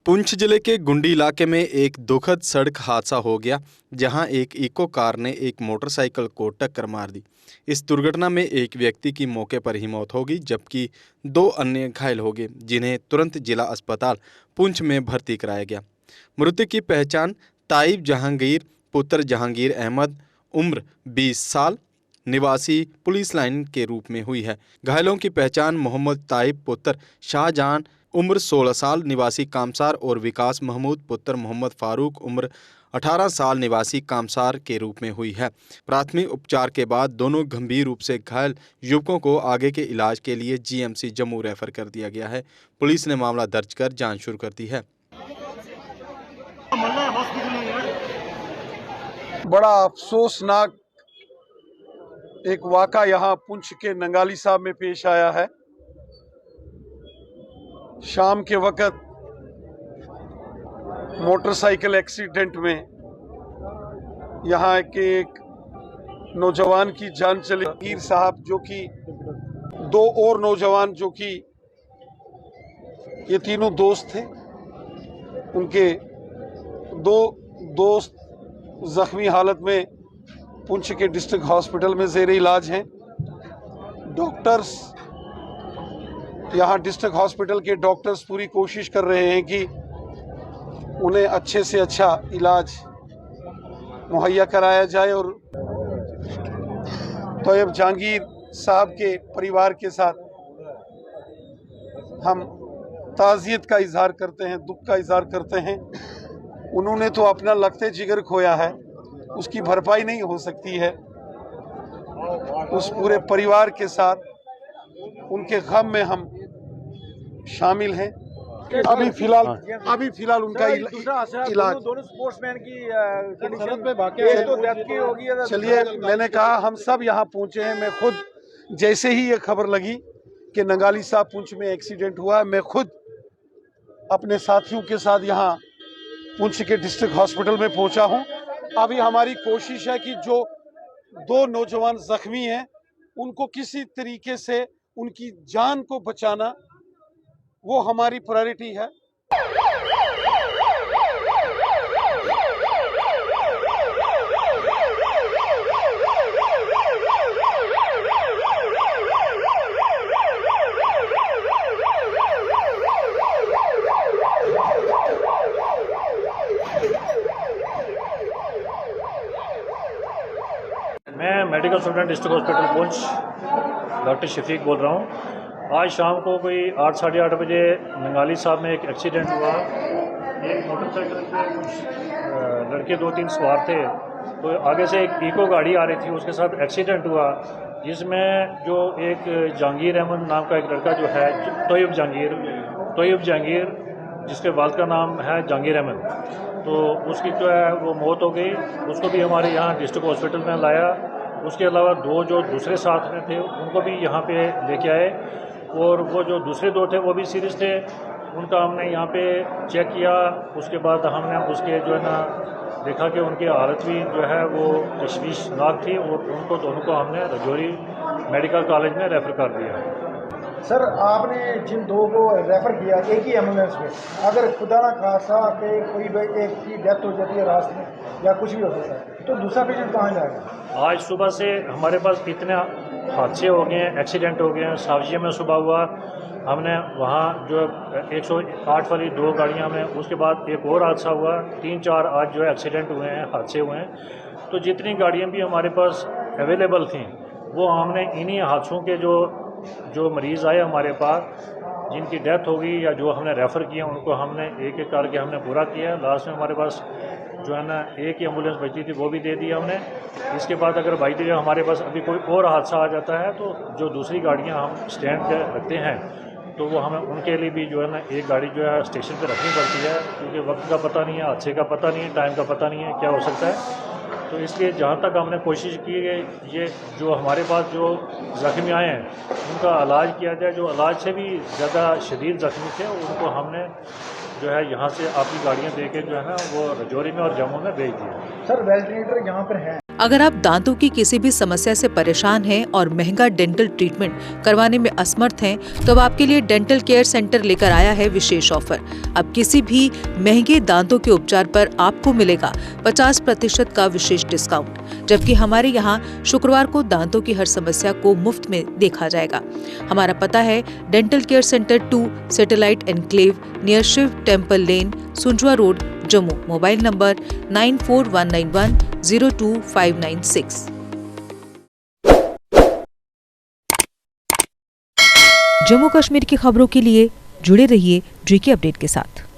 पुंछ जिले के गुंडी इलाके में एक दुखद सड़क हादसा हो गया, जहां एक इको कार ने एक मोटरसाइकिल को टक्कर मार दी। इस दुर्घटना में एक व्यक्ति की मौके पर ही मौत हो गई, जबकि 2 अन्य घायल हो गए, जिन्हें तुरंत जिला अस्पताल पुंछ में भर्ती कराया गया। मृतक की पहचान ताइब जहांगीर पुत्र जहांगीर अहमद उम्र 20 साल निवासी पुलिस लाइन के रूप में हुई है। घायलों की पहचान मोहम्मद ताइब पुत्र शाहजहां उम्र 16 साल निवासी कामसार और विकास महमूद पुत्र मोहम्मद फारूक उम्र 18 साल निवासी कामसार के रूप में हुई है। प्राथमिक उपचार के बाद दोनों गंभीर रूप से घायल युवकों को आगे के इलाज के लिए जीएमसी जम्मू रेफर कर दिया गया है। पुलिस ने मामला दर्ज कर जांच शुरू कर दी है। बड़ा अफसोसनाक एक वाक़ा यहाँ पुंछ के नंगाली साहब में पेश आया है। शाम के वक़्त मोटरसाइकिल एक्सीडेंट में यहाँ के एक नौजवान की जान चली। मीर साहब जो कि 2 और नौजवान जो कि ये तीनों दोस्त थे, उनके 2 दोस्त जख्मी हालत में पुंछ के डिस्ट्रिक्ट हॉस्पिटल में ज़ेर इलाज हैं। डॉक्टर्स यहाँ डिस्ट्रिक्ट हॉस्पिटल के डॉक्टर्स पूरी कोशिश कर रहे हैं कि उन्हें अच्छे से अच्छा इलाज मुहैया कराया जाए और तोयब जहांगीर साहब के परिवार के साथ हम ताज़ियत का इजहार करते हैं, दुख का इजहार करते हैं। उन्होंने तो अपना लगते जिगर खोया है, उसकी भरपाई नहीं हो सकती है। उस पूरे परिवार के साथ उनके गम में हम शामिल हैं। अभी फिलहाल उनका इलाज दोनों स्पोर्ट्समैन की कंडीशन में बाकी तो डेथ की होगी। चलिए, मैंने कहा हम सब यहाँ पहुँचे हैं। मैं खुद जैसे ही ये खबर लगी कि नंगाली साहब पुंछ में एक्सीडेंट हुआ, मैं खुद अपने साथियों के साथ यहाँ पुंछ के डिस्ट्रिक्ट हॉस्पिटल में पहुँचा हूँ। अभी हमारी कोशिश है कि जो 2 नौजवान जख्मी हैं उनको किसी तरीके से उनकी जान को बचाना, वो हमारी प्रायोरिटी है। मैं medical student district hospital Poonch doctor Shafiq बोल रहा हूँ। आज शाम को कोई 8 साढ़े 8 बजे नंगाली साहब में एक एक्सीडेंट हुआ। एक मोटरसाइकिल पे कुछ लड़के 2-3 सवार थे, तो आगे से एक इको गाड़ी आ रही थी, उसके साथ एक्सीडेंट हुआ, जिसमें जो एक जहांगीर अहमद नाम का एक लड़का जो है तोयब जहांगीर जिसके वालिद का नाम है जहांगीर अहमद, तो उसकी जो है वो मौत हो गई। उसको भी हमारे यहाँ डिस्ट्रिक्ट हॉस्पिटल में लाया। उसके अलावा 2 जो दूसरे साथ में थे उनको भी यहाँ पे लेके आए, और वो जो दूसरे 2 थे वो भी सीरियस थे। उनका हमने यहाँ पे चेक किया। उसके बाद हमने उसके जो है ना देखा कि उनकी हालत भी जो है वो तशवीशनाक थी, और उनको दोनों को हमने रजौरी मेडिकल कॉलेज में रेफ़र कर दिया। सर, आपने जिन 2 को रेफर किया एक ही एम्बुलेंस में, अगर खुदा ना खासा के कोई एक की डेथ हो जाती है रास्ते में या कुछ भी हो सकता है, तो दूसरा पेशेंट कहाँ जाएगा? आज सुबह से हमारे पास इतने हादसे हो गए हैं, एक्सीडेंट हो गए हैं। सावजिया में सुबह हुआ, हमने वहाँ जो 108 वाली 2 गाड़ियाँ में, उसके बाद एक और हादसा हुआ, 3-4 आज जो है एक्सीडेंट हुए हैं, हादसे हुए हैं। तो जितनी गाड़ियाँ भी हमारे पास अवेलेबल थी, वो हमने इन्हीं हादसों के जो मरीज़ आए हमारे पास, जिनकी डेथ हो गई या जो हमने रेफ़र किया, उनको हमने एक एक करके हमने पूरा किया। लास्ट में हमारे पास जो है ना एक ही एम्बुलेंस बची थी, वो भी दे दी हमने। इसके बाद अगर बाई द वे हमारे पास अभी कोई और हादसा आ जाता है, तो जो दूसरी गाड़ियां हम स्टैंड पे रखते हैं, तो वो हमें उनके लिए भी जो है ना एक गाड़ी जो है स्टेशन पे रखनी पड़ती है, क्योंकि वक्त का पता नहीं है, हादसे का पता नहीं है, टाइम का पता नहीं है, क्या हो सकता है। तो इसलिए जहाँ तक हमने कोशिश की है, ये जो हमारे पास जो ज़ख्मी आए हैं उनका इलाज किया जाए। जो इलाज से भी ज़्यादा शदीद ज़ख्मी थे, उनको हमने जो है यहाँ से आपकी गाड़ियाँ दे के जो है ना वो रजौरी में और जम्मू में भेज दिया। सर, वेंटिलेटर यहाँ पर है। अगर आप दांतों की किसी भी समस्या से परेशान हैं और महंगा डेंटल ट्रीटमेंट करवाने में असमर्थ हैं, तो अब आपके लिए डेंटल केयर सेंटर लेकर आया है विशेष ऑफर। अब किसी भी महंगे दांतों के उपचार पर आपको मिलेगा 50% का विशेष डिस्काउंट, जबकि हमारे यहाँ शुक्रवार को दांतों की हर समस्या को मुफ्त में देखा जाएगा। हमारा पता है dental care centre 2, satellite enclave, near Shiv temple lane, Sunjwa road, Jammu. Mobile number 9419102596। Jammu Kashmir की खबरों के लिए जुड़े रहिए GK अपडेट के साथ।